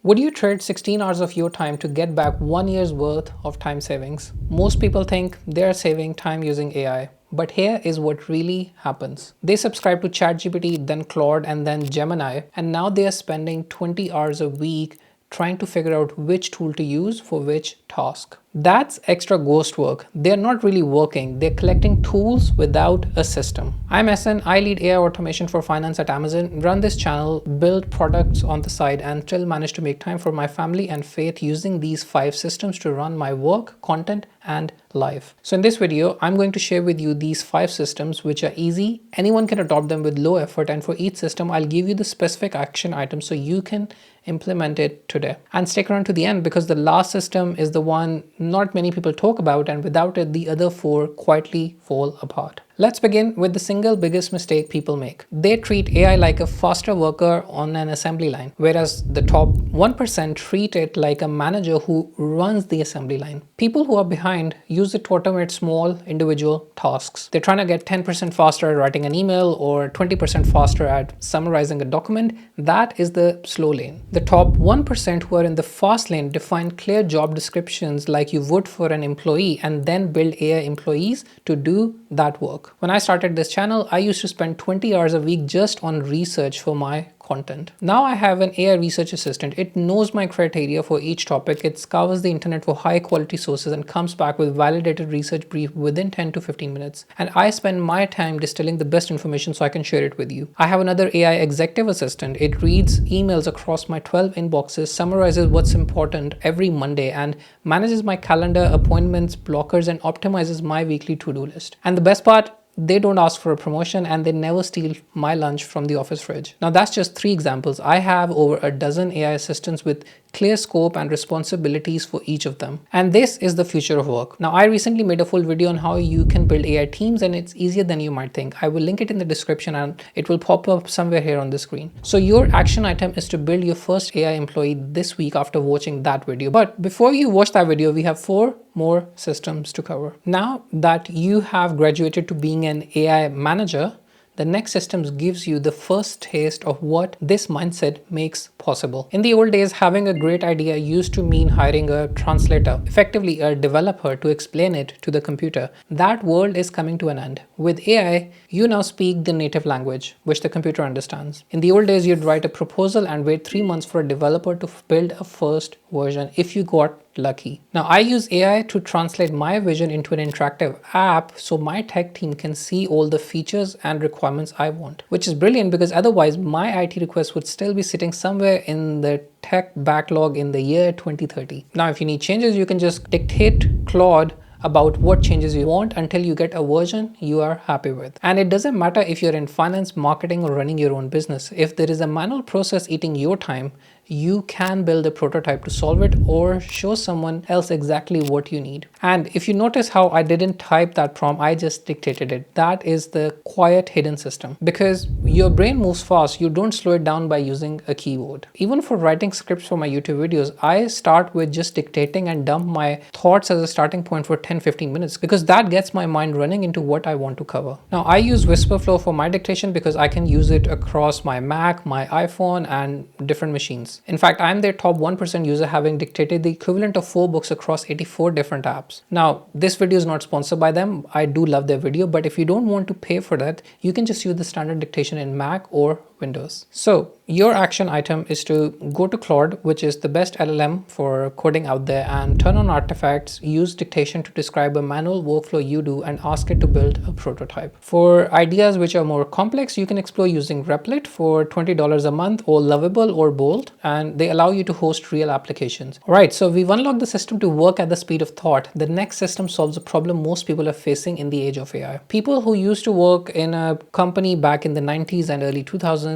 Would you trade 16 hours of your time to get back 1 year's worth of time savings? Most people think they're saving time using AI. But here is what really happens. They subscribe to ChatGPT, then Claude, and then Gemini, and now they are spending 20 hours a week trying to figure out which tool to use for which task. That's extra ghost work. They're not really working, they're collecting tools without a system. I'm SN, I lead AI automation for finance at Amazon, run this channel, build products on the side, and still manage to make time for my family and faith using these 5 systems to run my work, content, and life. So in this video, I'm going to share with you these 5 systems which are easy. Anyone can adopt them with low effort, and for each system, I'll give you the specific action items so you can implement it today. And stick around to the end because the last system is the one not many people talk about, and without it, the other 4 quietly fall apart. Let's begin with the single biggest mistake people make. They treat AI like a faster worker on an assembly line, whereas the top 1% treat it like a manager who runs the assembly line. People who are behind use it to automate small individual tasks. They're trying to get 10% faster at writing an email or 20% faster at summarizing a document. That is the slow lane. The top 1% who are in the fast lane define clear job descriptions like you would for an employee and then build AI employees to do that work. When I started this channel, I used to spend 20 hours a week just on research for my content. Now I have an AI research assistant. It knows my criteria for each topic. It scours the internet for high quality sources and comes back with validated research brief within 10 to 15 minutes. And I spend my time distilling the best information so I can share it with you. I have another AI executive assistant. It reads emails across my 12 inboxes, summarizes what's important every Monday, and manages my calendar, appointments, blockers, and optimizes my weekly to-do list. And the best part, they don't ask for a promotion and they never steal my lunch from the office fridge. Now that's just 3 examples. I have over a dozen AI assistants with clear scope and responsibilities for each of them. And this is the future of work. Now I recently made a full video on how you can build AI teams, and it's easier than you might think. I will link it in the description and it will pop up somewhere here on the screen. So your action item is to build your first AI employee this week after watching that video. But before you watch that video, we have 4 more systems to cover. Now that you have graduated to being an AI manager, the next systems gives you the first taste of what this mindset makes possible. In the old days, having a great idea used to mean hiring a translator, effectively a developer, to explain it to the computer. That world is coming to an end. With AI, you now speak the native language, which the computer understands. In the old days, you'd write a proposal and wait 3 months for a developer to build a first version if you got lucky. Now I use AI to translate my vision into an interactive app so my tech team can see all the features and requirements I want, which is brilliant because otherwise my IT request would still be sitting somewhere in the tech backlog in the year 2030. Now if you need changes, you can just dictate Claude about what changes you want until you get a version you are happy with. And it doesn't matter if you're in finance, marketing, or running your own business. If there is a manual process eating your time, you can build a prototype to solve it or show someone else exactly what you need. And if you notice how I didn't type that prompt, I just dictated it. That is the quiet hidden system. Because your brain moves fast, you don't slow it down by using a keyboard. Even for writing scripts for my YouTube videos, I start with just dictating and dump my thoughts as a starting point for 10-15 minutes because that gets my mind running into what I want to cover. Now I use Whisperflow for my dictation because I can use it across my Mac, my iPhone, and different machines. In fact, I'm their top 1% user, having dictated the equivalent of 4 books across 84 different apps. Now, this video is not sponsored by them. I do love their video, but if you don't want to pay for that, you can just use the standard dictation in Mac or Windows. So your action item is to go to Claude, which is the best LLM for coding out there, and turn on artifacts, use dictation to describe a manual workflow you do, and ask it to build a prototype. For ideas which are more complex, you can explore using Replit for $20 a month, or Lovable or Bolt, and they allow you to host real applications. All right, so we've unlocked the system to work at the speed of thought. The next system solves a problem most people are facing in the age of AI. People who used to work in a company back in the 90s and early 2000s,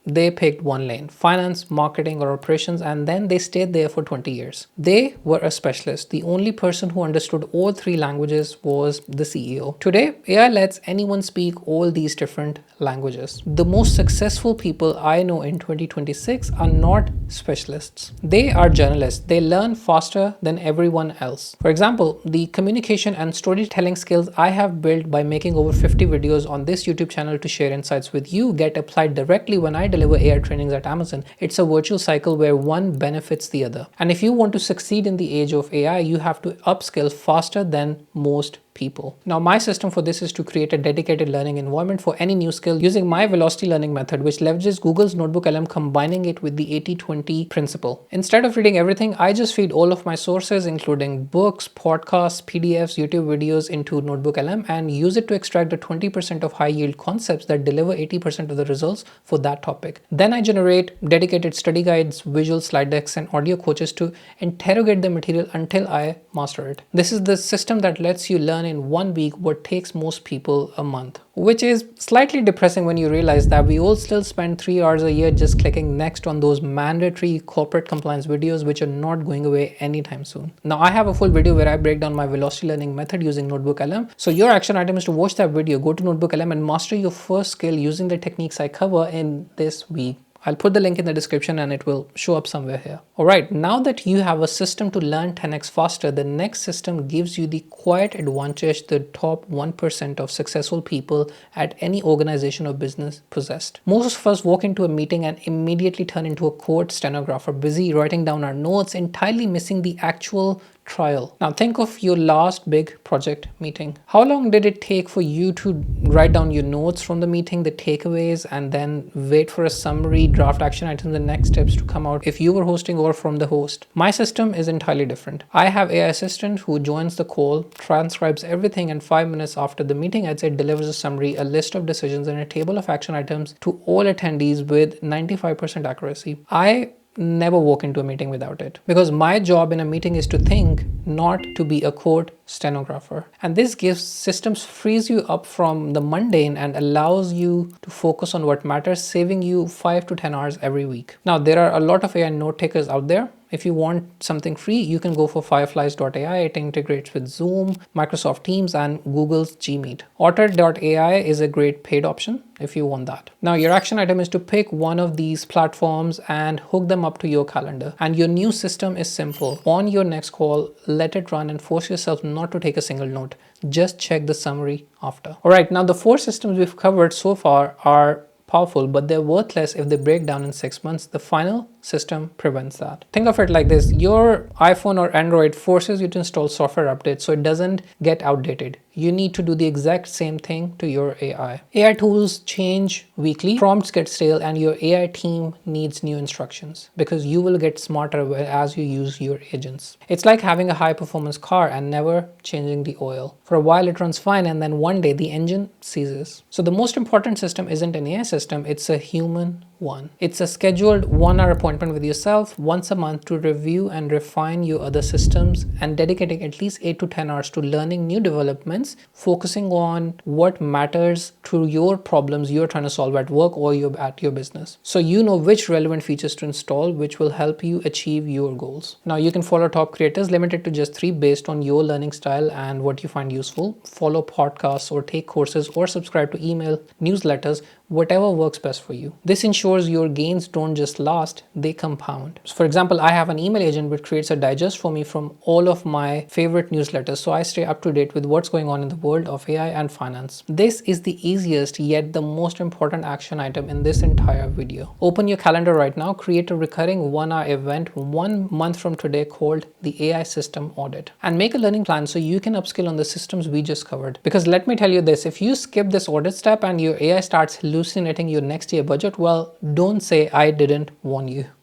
they picked one lane, finance, marketing, or operations, and then they stayed there for 20 years. They were a specialist. The only person who understood all 3 languages was the CEO. Today, AI lets anyone speak all these different languages. The most successful people I know in 2026 are not specialists. They are journalists. They learn faster than everyone else. For example, the communication and storytelling skills I have built by making over 50 videos on this YouTube channel to share insights with you get applied directly when I deliver AI trainings at Amazon. It's a virtual cycle where one benefits the other. And if you want to succeed in the age of AI, you have to upskill faster than most people. Now, my system for this is to create a dedicated learning environment for any new skill using my velocity learning method, which leverages Google's Notebook LM, combining it with the 80-20 principle. Instead of reading everything, I just feed all of my sources, including books, podcasts, PDFs, YouTube videos, into Notebook LM and use it to extract the 20% of high yield concepts that deliver 80% of the results for that topic. Then I generate dedicated study guides, visual slide decks, and audio coaches to interrogate the material until I master it. This is the system that lets you learn in 1 week what takes most people a month, which is slightly depressing when you realize that we all still spend 3 hours a year just clicking next on those mandatory corporate compliance videos, which are not going away anytime soon. Now, I have a full video where I break down my velocity learning method using Notebook LM. So your action item is to watch that video, go to Notebook LM and master your first skill using the techniques I cover in this week. I'll put the link in the description and it will show up somewhere here. Alright, now that you have a system to learn 10x faster, the next system gives you the quiet advantage the top 1% of successful people at any organization or business possessed. Most of us walk into a meeting and immediately turn into a court stenographer, busy writing down our notes, entirely missing the actual trial. Now think of your last big project meeting. How long did it take for you to write down your notes from the meeting, the takeaways, and then wait for a summary, draft action items, the next steps to come out if you were hosting or from the host? My system is entirely different. I have AI assistant who joins the call, transcribes everything, and 5 minutes after the meeting ends, it delivers a summary, a list of decisions, and a table of action items to all attendees with 95% accuracy. I never walk into a meeting without it, because my job in a meeting is to think, not to be a court stenographer. And this gives systems, frees you up from the mundane and allows you to focus on what matters, saving you 5 to 10 hours every week. Now, there are a lot of AI note takers out there. If you want something free, you can go for fireflies.ai. It integrates with Zoom, Microsoft Teams, and Google's Gmeet. Otter.ai is a great paid option if you want that. Now, your action item is to pick one of these platforms and hook them up to your calendar. And your new system is simple. On your next call, let it run and force yourself not to take a single note. Just check the summary after. All right, now the 4 systems we've covered so far are powerful, but they're worthless if they break down in 6 months. The final system prevents that. Think of it like this. Your iPhone or Android forces you to install software updates so it doesn't get outdated. You need to do the exact same thing to your AI. AI tools change weekly, prompts get stale, and your AI team needs new instructions because you will get smarter as you use your agents. It's like having a high performance car and never changing the oil. For a while it runs fine, and then one day the engine seizes. So the most important system isn't an AI system, it's a human one. It's a scheduled 1-hour appointment with yourself once a month to review and refine your other systems, and dedicating at least 8 to 10 hours to learning new developments, focusing on what matters to your problems you're trying to solve at work or at your business. So you know which relevant features to install, which will help you achieve your goals. Now you can follow top creators, limited to just 3 based on your learning style and what you find useful. Follow podcasts or take courses or subscribe to email newsletters, whatever works best for you. This ensures your gains don't just last, they compound. So for example, I have an email agent which creates a digest for me from all of my favorite newsletters, so I stay up to date with what's going on in the world of AI and finance. This is the easiest yet the most important action item in this entire video. Open your calendar right now, create a recurring 1-hour event 1 month from today called the AI System Audit, and make a learning plan so you can upskill on the systems we just covered. Because let me tell you this, if you skip this audit step and your AI starts hallucinating your next year budget, well, don't say I didn't warn you.